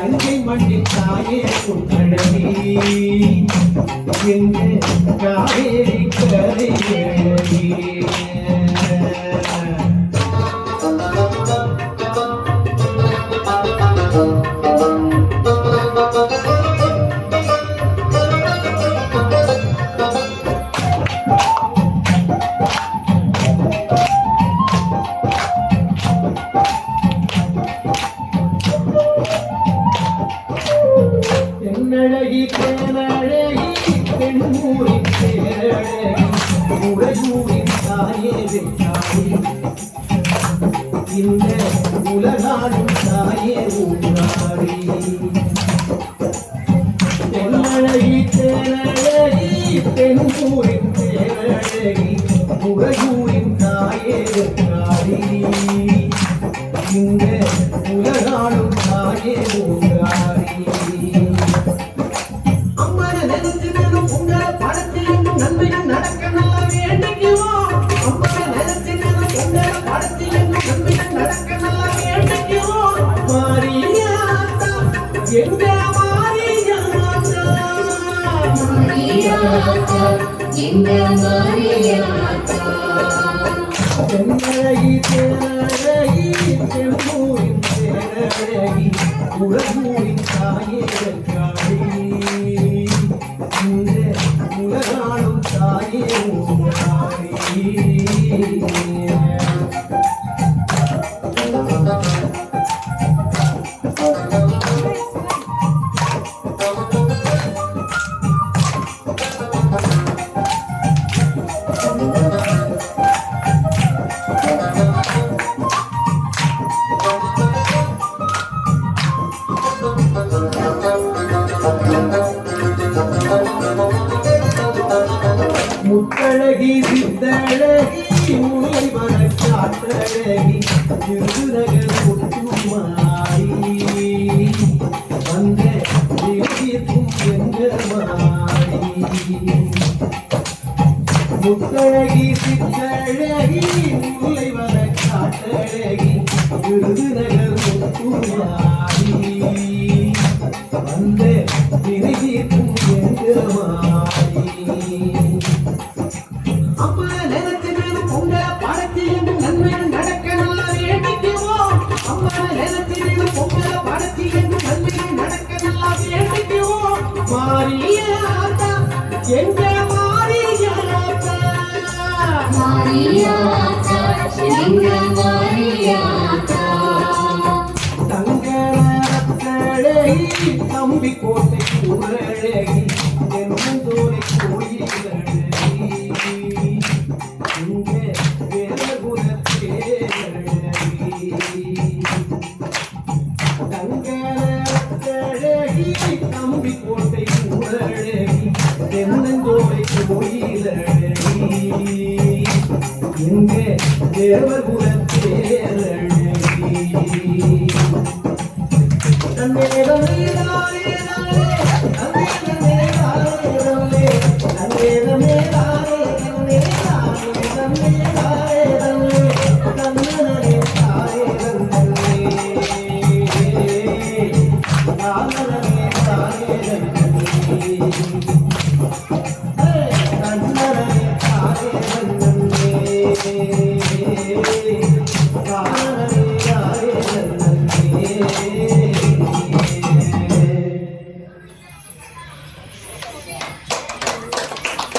தஞ்சை மண்ணின் தாயே புன்னழகி எங்கே காவேரி கரையழகி உலகாடும் தாயே ஊராடி தென்னழகி தேனழகி தென்கூரின் தேனழகி உலகூரின் தாயே ஊராடி இந்த உலகாடும் தாயே ஊராடி அம்மன நெருஞ்சி மேலும் உங்களை படத்தில் இன்னும் நன்மையும் நடக்க நல்ல வேண்டிக்குவோம் அம்மன நெருஞ்சி மேலும் உங்களை படத்தில் இன்னும் நன்மையும் நடக்க உலகாடும் தாயே வந்தே தீர்க்கும் எங்கமாடி முத்தழகி சித்தழகி முல்லை வர காட்டழகி விருதுநகர் முத்துமாடி வந்தே தீர்க்கும் எங்கமாடி அம்மா நினைச்சு மேலும் பொங்கல படைச்சி என்று நன்மைகள் நடக்க நல்ல வேண்டிக்குவோம் அம்மா நினைச்சு மேலும் பொங்கல படைச்சி என்று நன்மைகள் நடக்க நல்ல வேண்டிக்குவோம் மாரியாத்தா எங்க மாரியாத்தா மாரியாத்தா எங்க மாரியாத்தா தங்கரத்தழகி தம்பி கோட்டை ஊரழகி தென்னந்தோரை கோயிலழகி இங்கே வேலகுலத்தேரழகி தங்கரத்தழகி தம்பி கோட்டை ஊரழகி தென்னந்தோரை கோயிலழகி இங்கே தேவகுலத்தேரழகி Thank you.